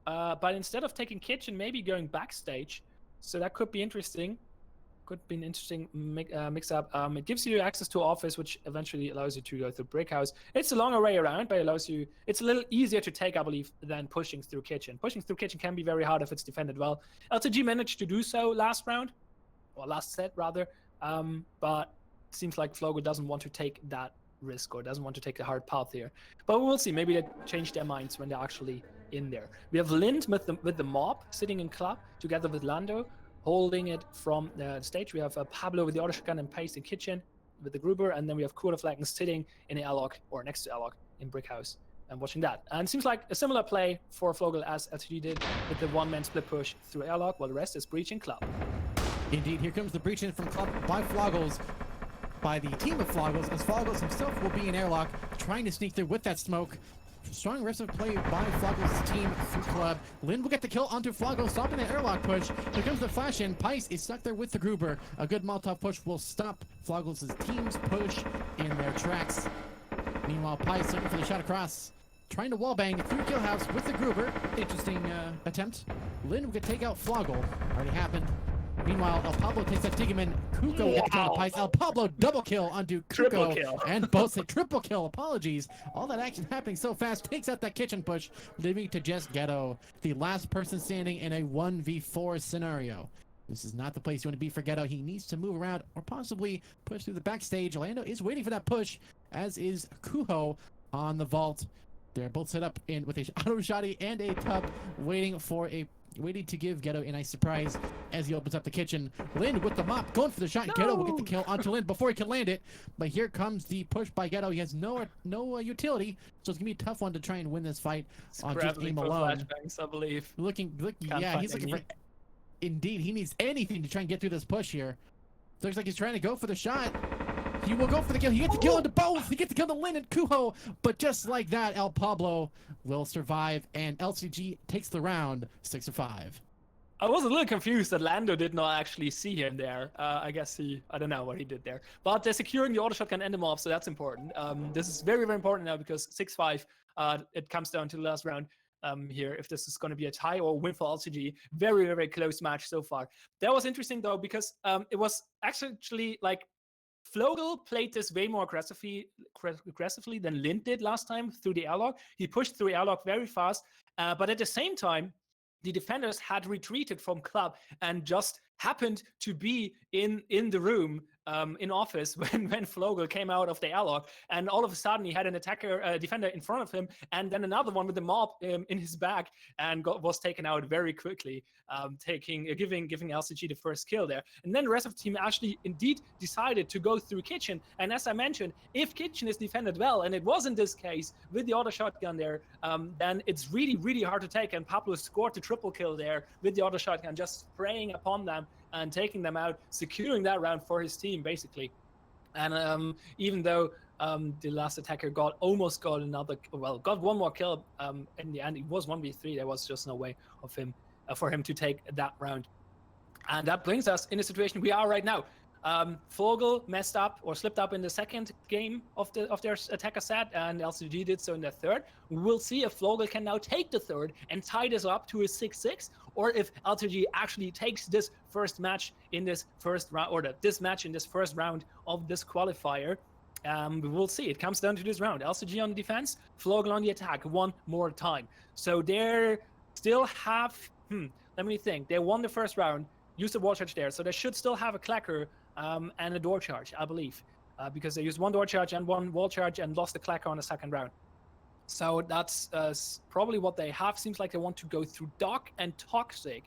but instead of taking kitchen, maybe going backstage. So that could be interesting. Could be an interesting mix-up. It gives you access to office, which eventually allows you to go through brick house. It's a longer way around, but it allows you. It's a little easier to take, I believe, than pushing through kitchen. Pushing through kitchen can be very hard if it's defended well. LCG managed to do so last round, or last set rather. But it seems like Flogel doesn't want to take that risk, or doesn't want to take the hard path here. But we will see. Maybe they change their minds when they're actually in there. We have Lind with the mob sitting in club together with Lando, holding it from the stage. We have Pablo with the auto shotgun and Pace in kitchen with the Gruber, and then we have Kuraflaken sitting in the airlock, or next to airlock in brick house. watching that. And it seems like a similar play for Flogel as LCG did with the one-man split push through airlock, while the rest is breaching club.
Indeed, here comes the breach in from club by Flogels, by the team of Flogels, as Flogels himself will be in airlock, trying to sneak through with that smoke. Strong aggressive play by Flogels' team through club. Lin will get the kill onto Flogel, stopping the airlock push. Here comes the flash in. Pice is stuck there with the Gruber. A good Molotov push will stop Flogels' team's push in their tracks. Meanwhile, Pice looking for the shot across, trying to wallbang through kill house with the Gruber. Interesting attempt. Lin will take out Flogel. Already happened. Meanwhile, El Pablo takes that Tigaman. Kuko will get the kill on Pice. El Pablo double kill onto Kuko. And both say triple kill. Apologies. All that action happening so fast takes out that kitchen push, leaving to just Ghetto, the last person standing in a 1v4 scenario. This is not the place you want to be for Ghetto. He needs to move around or possibly push through the backstage. Orlando is waiting for that push, as is Kuho on the vault. They're both set up in with a auto shotty and a tub, waiting to give Ghetto a nice surprise as he opens up the kitchen. Lin with the mop, going for the shot. No! Ghetto will get the kill onto Lin before he can land it. But here comes the push by Ghetto. He has no utility, so it's gonna be a tough one to try and win this fight on just aim alone.
I believe.
Yeah, he's looking for. Indeed, he needs anything to try and get through this push here. Looks like he's trying to go for the shot. He will go for the kill. He gets the kill into both. He gets the kill to Lin and Kuho. But just like that, El Pablo will survive, and LCG takes the round 6-5.
I was a little confused that Lando did not actually see him there. I guess I don't know what he did there. But they're securing the auto shotgun and the mob, so that's important. This is very, very important now because 6-5, it comes down to the last round. Here, if this is going to be a tie or a win for LCG. Very, very close match so far. That was interesting though, because it was actually like Flogel played this way more aggressively than Lind did last time through the airlock. He pushed through airlock very fast, but at the same time, the defenders had retreated from club and just happened to be in the room in office when Flogel came out of the airlock, and all of a sudden he had an defender in front of him, and then another one with the mob in his back, and was taken out very quickly, giving LCG the first kill there. And then the rest of the team actually indeed decided to go through Kitchen, and as I mentioned, if Kitchen is defended well, and it was in this case with the auto shotgun there, then it's really, really hard to take, and Pablo scored the triple kill there with the auto shotgun, just spraying upon them and taking them out, securing that round for his team, basically. And even though the last attacker almost got one more kill, in the end it was 1v3, there was just no way of for him to take that round. And that brings us in the situation we are right now. Flogel messed up or slipped up in the second game of their attacker set, and LCG did so in the third. We'll see if Flogel can now take the third and tie this up to a 6-6, or if LCG actually takes this first match in this first round, or this match in this first round of this qualifier. We'll see. It comes down to this round. LCG on the defense, Flogel on the attack one more time. So they still have, let me think. They won the first round, used the wall charge there, so they should still have a clacker and a door charge, I believe, because they used one door charge and one wall charge and lost the clacker on the second round. So that's probably what they have. Seems like they want to go through Doc and Toxic,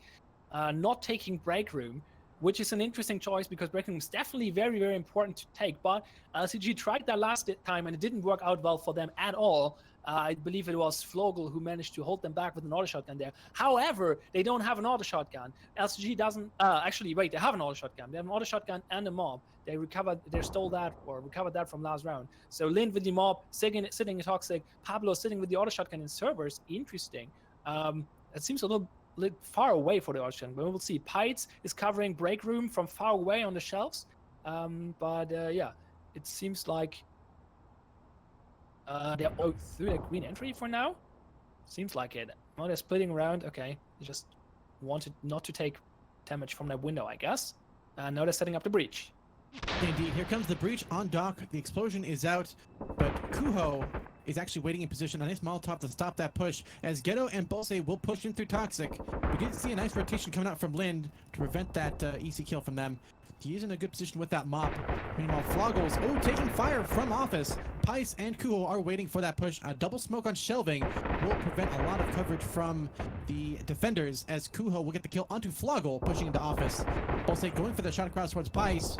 not taking Break Room, which is an interesting choice because Break Room is definitely very, very important to take. But LCG tried that last time and it didn't work out well for them at all. I believe it was Flogel who managed to hold them back with an auto shotgun there. However, they don't have an auto shotgun. LCG doesn't, actually, wait, they have an auto shotgun. They have an auto shotgun and a mob. They stole that or recovered that from last round. So Lind with the mob, sitting in Toxic, Pablo sitting with the auto shotgun in servers. Interesting. It seems a little far away for the auto shotgun, but we'll see. Pites is covering Break Room from far away on the shelves. Yeah, it seems like they're through the green entry for now. Seems like it. Oh, they're splitting around. Okay, they just wanted not to take damage from that window, I guess. And now they're setting up the breach.
Indeed, here comes the breach on Doc. The explosion is out, but Kuho is actually waiting in position on his Molotov to stop that push, as Ghetto and Bose will push in through Toxic. We did see a nice rotation coming out from Lind to prevent that easy kill from them. He is in a good position with that mop. Meanwhile, Floggles, taking fire from office. Pice and Kuho are waiting for that push. A double smoke on shelving will prevent a lot of coverage from the defenders, as Kuho will get the kill onto Flogel, pushing into office. Bose going for the shot across towards Pice.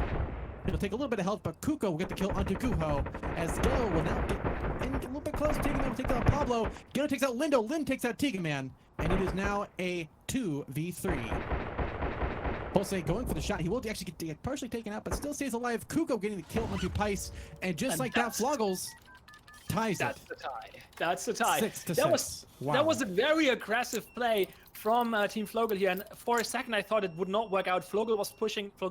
He'll take a little bit of health, but Kuko will get the kill onto Kuho, as Gale will now get in a little bit close. Tiga Man will take out Pablo. Gale takes out Lindo. Lin takes out Tiga Man, and it is now a 2v3. Jose going for the shot. He will actually get partially taken out, but still stays alive. Kuko getting the kill onto Pice, and just like that, Flogels ties it.
That's the tie. That's the tie.
6-6.
That was a very aggressive play from Team Flogel here, and for a second I thought it would not work out. Flogel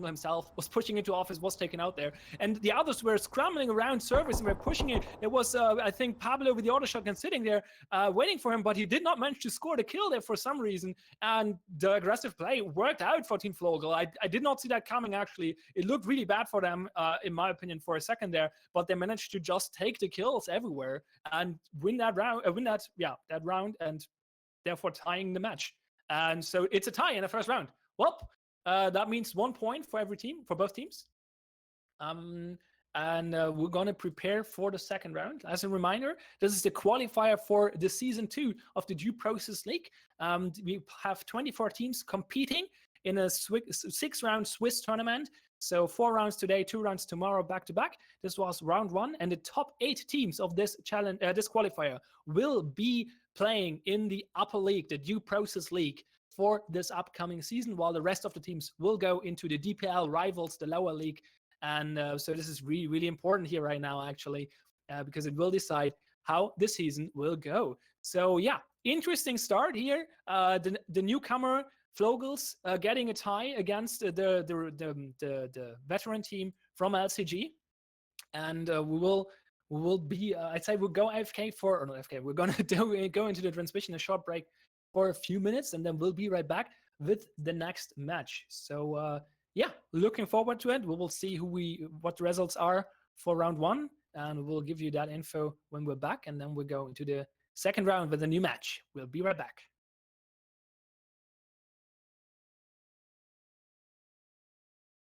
himself was pushing into office, was taken out there, and the others were scrambling around service and were pushing it. It was, I think, Pablo with the auto shotgun sitting there waiting for him, but he did not manage to score the kill there for some reason, and the aggressive play worked out for Team Flogel. I did not see that coming, actually. It looked really bad for them, in my opinion, for a second there, but they managed to just take the kills everywhere and win that round, that round, and therefore tying the match. And so it's a tie in the first round. Well, that means 1 point for every team, for both teams. And we're going to prepare for the second round. As a reminder, this is the qualifier for the season 2 of the Due Process League. We have 24 teams competing in a 6-round Swiss tournament. So 4 rounds today, 2 rounds tomorrow, back to back. This was round 1, and the top 8 teams of this challenge, this qualifier, will be playing in the upper league, the Due Process League, for this upcoming season, while the rest of the teams will go into the DPL rivals, the lower league. And so this is really, really important here right now, actually, because it will decide how the season will go. So yeah, interesting start here. The newcomer Flogels getting a tie against the veteran team from LCG, and we will be, I'd say we'll go AFK for, or not AFK, we're gonna go into the transmission, a short break for a few minutes, and then we'll be right back with the next match. So yeah, looking forward to it. We will see what the results are for round 1, and we'll give you that info when we're back, and then we'll go into the second round with a new match. We'll be right back.